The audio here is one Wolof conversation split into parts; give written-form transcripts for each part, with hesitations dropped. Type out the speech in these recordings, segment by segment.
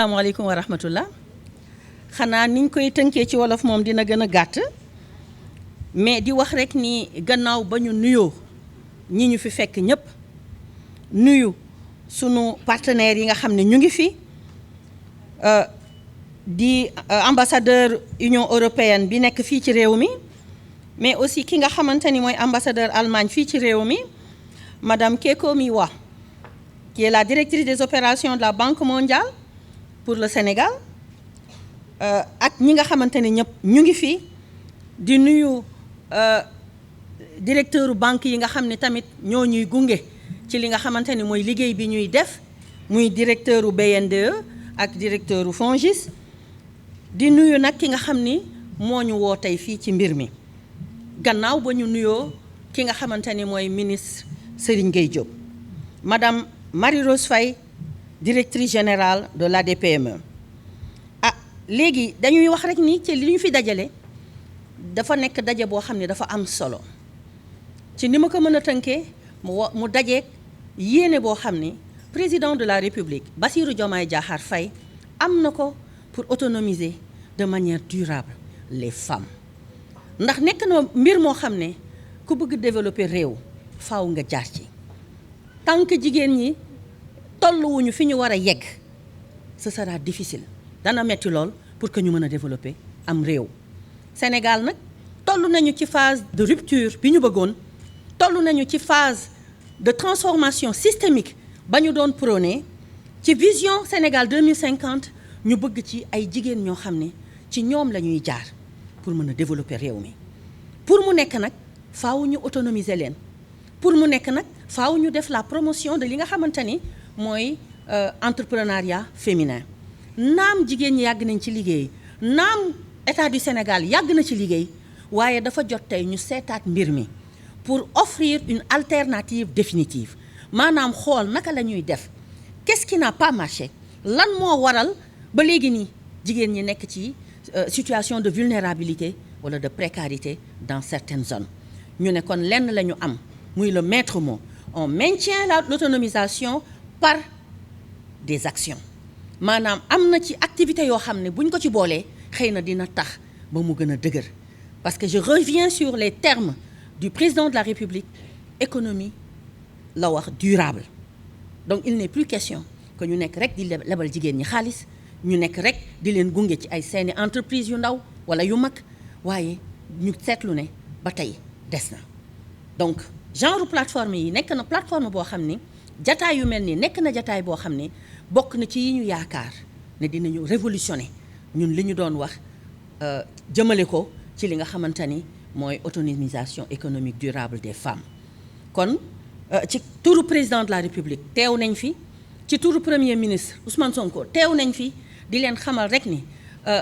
asalaamaaleykum wa rahmatullah xanaa niñ koy tënkee ci wolof moom dina gën a gàtt mais di wax rek ni gannaaw ba ñu nuyoo ñi ñu fi fekk ñëpp nuyu sunu partenaires yi nga xam ne ñu ngi fi di ambassadeur Union européenne bi nekk fii ci réew mi mais aussi ki nga xamante ni mooy ambassadeur Allemagne fii ci réew mi madame Keiko Miwa qui est la directrice des opérations de la Banque mondiale pour le Sénégal ak ñi nga xamante ne ñëpp ñu ngi fi di nuyu directeuru banque yi nga xam ne tamit ñoo ñuy gunge ci li nga xamante ni mooy liggéey bi ñuy def muy directeuru BNDE ak directeuru FONGIS di nuyu nag ki nga xam ni moo ñu woo tey fii ci mbir mi gannaaw ba ñu nuyoo ki nga xamante ni mooy ministre Serigne Gueye Diop madame Marie-Rose Faye directrice générale de l'ADPME léegi dañuy wax rek ni ci li ñu fi dajale dafa nekk daje boo xam ne dafa am solo ci ni ma ko mën a tënkee mu dajeek yéene boo xam ni président de la République Bassirou Diomaye Diakhar Faye am na ko pour autonomiser de manière durable les femmes ndax nekk na mbir moo xam ne ku bëgg développer réew faaw nga jaar ci tant que jigéen ñi tolluwuñu fi ñu war a yegg ce sera difficile dana metti lool pour que ñu mën a développer am réew Sénégal nag toll nañu ci phase de rupture bi ñu bëggoon toll nañu ci phase de transformation systémique ba ñu doon prôné ci vision Sénégal 2050 ñu bëgg ci ay jigéen ñoo xam ne ci ñoom la ñuy jaar pour mën a développer réew mi pour mu nekk nag faaw ñu autonomiser leen pour mu nekk nag faaw ñu def la promotion de li nga xamante ni mooy entrepreneuriat féminin naam jigéen ñi yàgg nañ ci liggéey naam état du Sénégal yàgg na ci liggéey waaye dafa jot tey ñu seetaat mbir mi pour offrir une alternative définitive maanaam xool naka la ñuy def qu'est-ce qui n'a pas marché lan moo waral ba léegi nii jigéen ñi nekk ci situation de vulnérabilité wala de précarité dans certaines zones ñu ne kon lenn la ñu am muy le maître mot on maintient l'autonomisation par des actions maanaam am na ci activité yoo xam ne buñ ko ci boolee xëy na dina tax ba mu gën a dëgër parce que je reviens sur les termes du président de la République économie la wax durable donc il n'est plus question que ñu nekk rek di lebal jigéen ñi xaalis ñu nekk rek di leen gunge ci ay seeni entreprise yu ndaw wala yu mag waaye ñu seetlu ne ba tey des na donc genre plateforme yi nekk na plateforme boo xam ni jataay yu mel nii nekk na jataay boo xam ni bokk na ci yi ñu yaakaar ne dinañu révolutionner ñun li ñu doon wax jëmale ko ci li nga xamante ni mooy autonomisation économique durable des femmes kon ci turu président de la République teew nañ fi ci turu premier ministre Ousmane Sonko teew nañ fi di leen xamal rek ni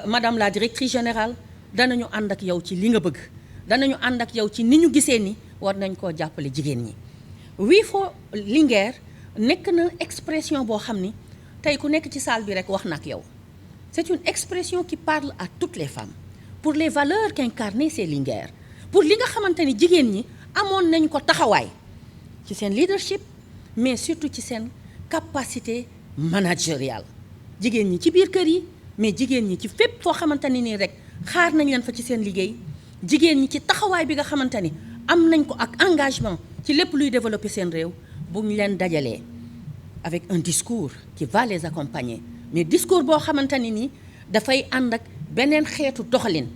madame la directrice générale danañu ànd ak yow ci li nga bëgg danañu ànd ak yow ci ni ñu gisee ni war nañ koo jàppale jigéen ñi wii foo Linguère nekk na expression boo xam ni tey ku nekk ci salle bi rek wax na ak yow c'est une expression qui parle à toutes les femmes pour les valeurs qu'incarnait ces Linguères pour li nga xamante ni jigéen ñi amoon nañ ko taxawaay ci seen leadership mais surtout ci seen capacité managériale jigéen ñi ci biir kër yi mais jigéen ñi ci fépp foo xamante ni nii rek xaar nañ leen fa ci seen liggéey jigéen ñi ci taxawaay bi nga xamante ni am nañ ko ak engagement ci lépp luy développer seen réew bu ñu leen dajalee avec un discours qui va les accompagner mais discours boo xamante ni nii dafay ànd ak beneen xeetu doxalin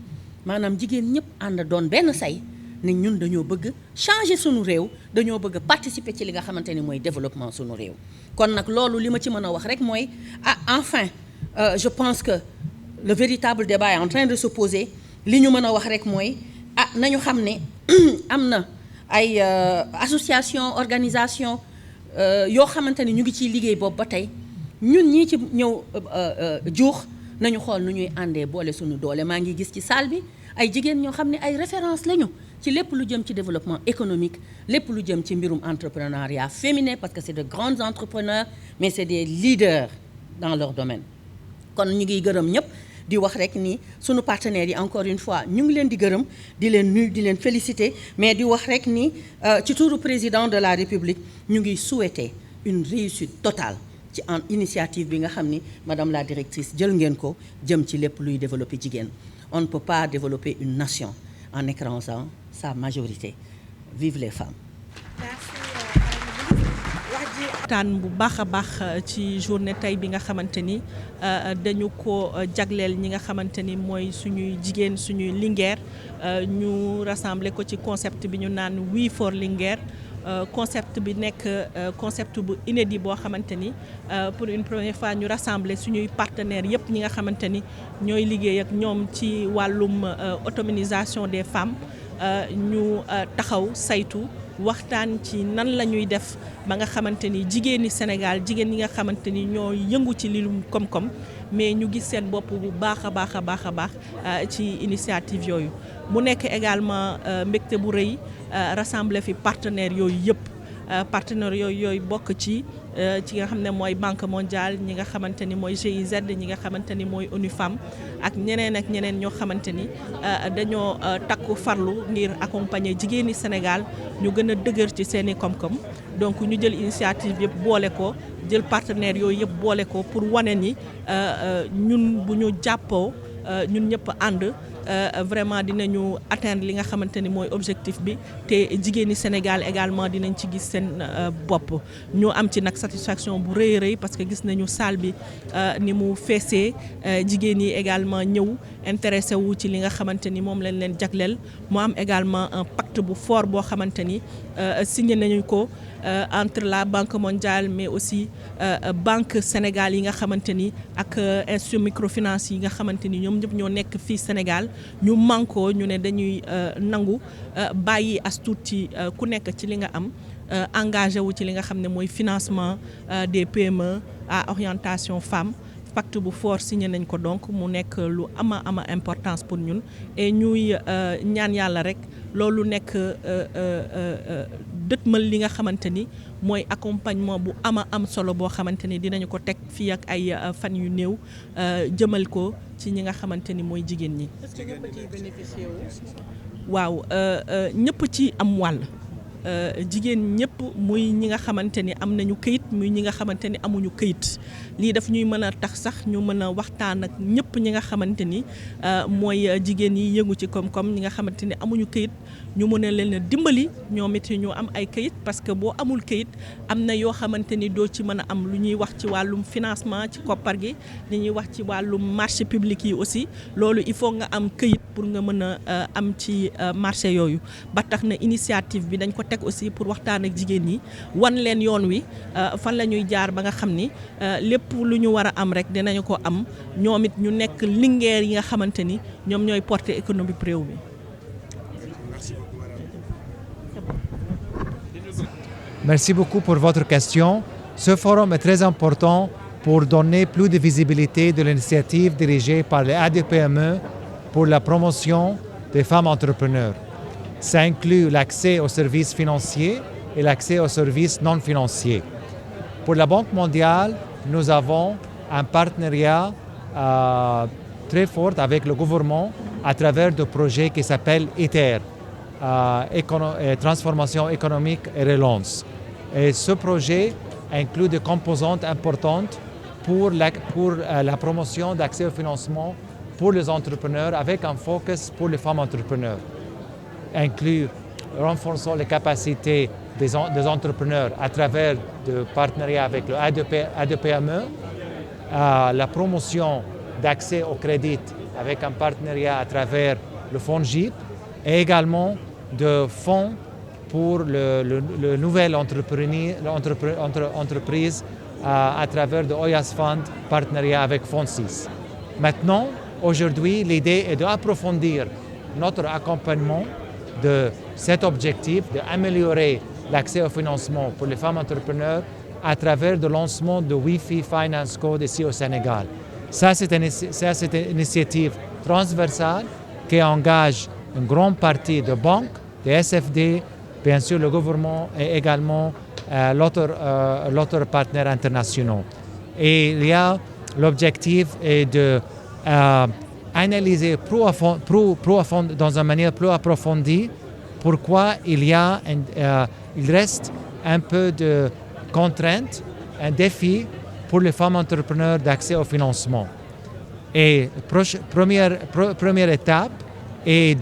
maanaam jigéen ñëpp ànd doon benn say ne ñun dañoo bëgg changer sunu réew dañoo bëgg participer ci li nga xamante ni mooy développement sunu réew kon nag loolu li ma ci mën a wax rek mooy enfin je pense que le véritable débat est en train de se poser li ñu mën a wax rek mooy nañu xam ne am na ay association organisation yoo xamante ni ñu ngi ciy liggéey boobu ba tey ñun ñii ci ñëw juux nañu xool nu ñuy àndee boole suñu doole maa ngi gis ci salle bi ay jigéen ñoo xam ne ay référence lañu ci lépp lu jëm ci développement économique lépp lu jëm ci mbirum entrepreneuriat féminin parce que c'est de grands entrepreneurs mais c'est des leaders dans leur domaine kon ñu ngi gërëm ñëpp di wax rek ni sunu partenaires yi encore une fois ñu ngi leen di gërëm di leen nuyu di leen féliciter mais di wax rek ni ci turu président de la République ñu ngi souhaiter une réussite totale ci en initiative bi nga xam ni madame la directrice jël ngeen ko jëm ci lépp luy développer jigéen. On ne peut pas développer une nation en écrasant sa majorité. Vive les femmes. waxtaan bu baax a baax ci journée tey bi nga xamante ni dañu ko jagleel ñi nga xamante ni mooy suñuy jigéen suñuy Linguère ñu rassemblé ko ci concept bi ñu naan We for Linguère. Concept bi nekk concept bu inédit boo xamante ni pour une première fois ñu rassembler suñuy partenaires yëpp ñi nga xamante ni ñooy liggéey ak ñoom ci wàllum autonomisation des femmes ñu taxaw saytu waxtaan ci nan la ñuy def ba nga xamante ni jigéeni Sénégal jigéen ñi nga xamante ni ñoo yëngu ci lirum koom-koom mais ñu gis seen bopp bu baax a baax a baax a baax ci initiative yooyu mu nekk également mbégte bu rëy rassembler fi partenaires yooyu yëpp partenaires yooyu bokk ci nga xam ne mooy Banque mondiale ñi nga xamante ni mooy GIZ ñi nga xamante ni mooy ONU Femmes ak ñeneen ñoo xamante ni dañoo takku farlu ngir accompagner jigéeni Sénégal ñu gën a dëgër ci seeni koom-koom donc ñu jël initiative yëpp boole ko jël partenaires yooyu yëpp boole ko pour wane ni ñun bu ñu jàppoo ñun ñëpp ànd vraiment dinañu atteindre li nga xamante ni mooy objectif bi te jigéeni Sénégal également dinañ ci gis seen bopp ñu am ci nag satisfaction bu rëy rëy parce que gis nañu salle bi ni mu feesee jigéen yi également ñëw intéressé wu ci li nga xamante ni moom lañ leen jagleel mu am également un pacte bu fort boo xamante ni signé nañu ko entre la Banque mondiale mais aussi Banque Sénégal yi nga xamante ni ak institut microfinance yi nga xamante ni ñoom ñëpp ñoo nekk fii Sénégal ñu mànkoo ñu ne dañuy nangu bàyyi as tuut ci ku nekk ci li nga am engagé wu ci li nga xam ne mooy financement des PME à orientation femmes pacte bu fort signé nañ ko donc mu nekk lu ama importance pour ñun et ñuy ñaan yàlla rek loolu nekk dëtmal li nga xamante ni mooy accompagnement bu am solo boo xamante ni dinañu ko teg fii ak ay fan yu néew jëmal ko ci ñi nga xamante ni mooy jigéen ñi. Est-ce que ñëpp ciy bénéficier wu? waaw ñëpp ci am wàll. jigéen ñëpp muy ñi nga xamante ni am nañu këyit muy ñi nga xamante ni amuñu këyit lii daf ñuy mën a tax sax ñu mën a waxtaan ak ñëpp ñi nga xamante ni mooy jigéen yi yëngu ci koom-koom ñi nga xamante ni amuñu këyit ñu mën a leen a dimbali ñoom it ñu am ay këyit parce que boo amul këyit am na yoo xamante ni doo ci mën a am lu ñuy wax ci wàllum financement ci koppar gi li ñuy wax ci wàllum marché public yi aussi loolu il faut nga am këyit pour nga mën a am ci marché yooyu ba tax na initiative bi dañ ko teg aussi pour waxtaan ak jigéen ñi wan leen yoon wi fan la ñuy jaar ba nga xam ni lépp lu ñu war a am rek dinañu ko am ñoom it ñu nekk Linguère yi nga xamante ni ñoom ñooy porter économie réew mi. Merci beaucoup pour votre question. Ce forum est très important pour donner plus de visibilité de l'initiative dirigée par les ADPME pour la promotion des femmes entrepreneurs. Ça inclut l'accès aux services financiers et l'accès aux services non financiers. Pour la Banque mondiale, nous avons un partenariat très fort avec le gouvernement à travers des projets qui s'appellent ITER, Transformation économique et relance. Et ce projet inclut des composantes importantes pour la promotion d'accès au financement pour les entrepreneurs avec un focus pour les femmes entrepreneurs. Inclut renforçant les capacités des entrepreneurs à travers des partenariats avec le ADPME, la promotion d'accès au crédit avec un partenariat à travers le fonds GIP et également de fonds pour le nouvel entreprise à travers le OYAS Fund, partenariat avec Fonds 6. Maintenant, aujourd'hui, l'idée est d'approfondir notre accompagnement de cet objectif, d'améliorer l'accès au financement pour les femmes entrepreneurs à travers le lancement de Wi-Fi Finance Code ici au Sénégal. Ça, c'est une initiative transversale qui engage une grande partie de banques, des SFD, bien sûr le gouvernement et également l'autre partenaire internationaux. Et l'objectif est de analyser dans une manière plus approfondie pourquoi il reste un peu de contraintes, un défi pour les femmes entrepreneurs d'accès au financement. Et première étape est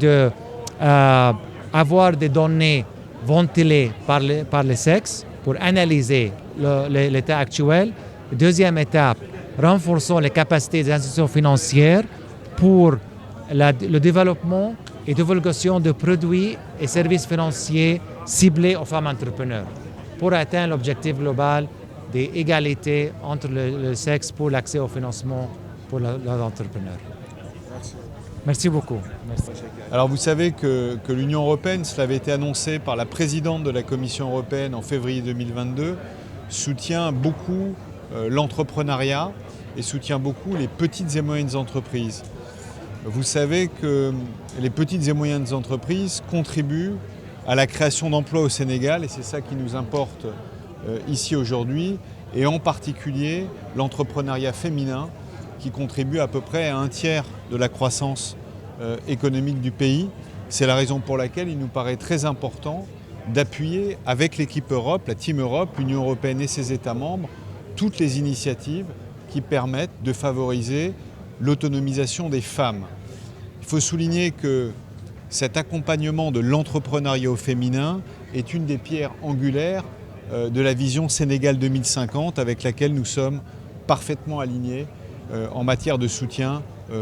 d'avoir des données ventilées par les sexes pour analyser l'état actuel. Deuxième étape, renforçons les capacités des institutions financières pour le développement et divulgation de produits et services financiers ciblés aux femmes entrepreneurs pour atteindre l'objectif global d'égalité entre le sexe pour l'accès au financement pour les entrepreneurs. Merci beaucoup. Merci. Alors vous savez que l'Union européenne, cela avait été annoncé par la présidente de la Commission européenne en février 2022, soutient beaucoup l'entrepreneuriat et soutient beaucoup les petites et moyennes entreprises. Vous savez que les petites et moyennes entreprises contribuent à la création d'emplois au Sénégal et c'est ça qui nous importe ici aujourd'hui et en particulier l'entrepreneuriat féminin qui contribue à peu près à 1/3 de la croissance économique du pays. C'est la raison pour laquelle il nous paraît très important d'appuyer avec l'équipe Europe, la Team Europe, l'Union européenne et ses États membres, toutes les initiatives qui permettent de favoriser l'autonomisation des femmes. Il faut souligner que cet accompagnement de l'entrepreneuriat au féminin est une des pierres angulaires de la vision Sénégal 2050 avec laquelle nous sommes parfaitement alignés en matière de soutien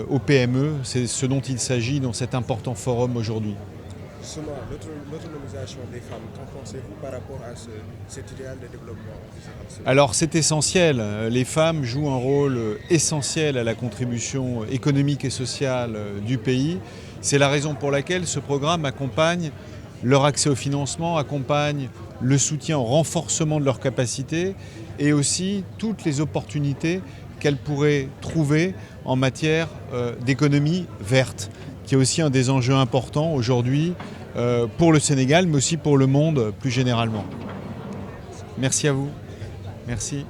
aux PME. C'est ce dont il s'agit dans cet important forum aujourd'hui. Justement, l'autonomisation des femmes, qu'en pensez-vous par rapport à cet idéal de développement? Alors c'est essentiel. Les femmes jouent un rôle essentiel à la contribution économique et sociale du pays. C'est la raison pour laquelle ce programme accompagne leur accès au financement, accompagne le soutien au renforcement de leurs capacités et aussi toutes les opportunités qu'elles pourraient trouver en matière d'économie verte, qui est aussi un des enjeux importants aujourd'hui pour le Sénégal, mais aussi pour le monde plus généralement. Merci à vous. Merci.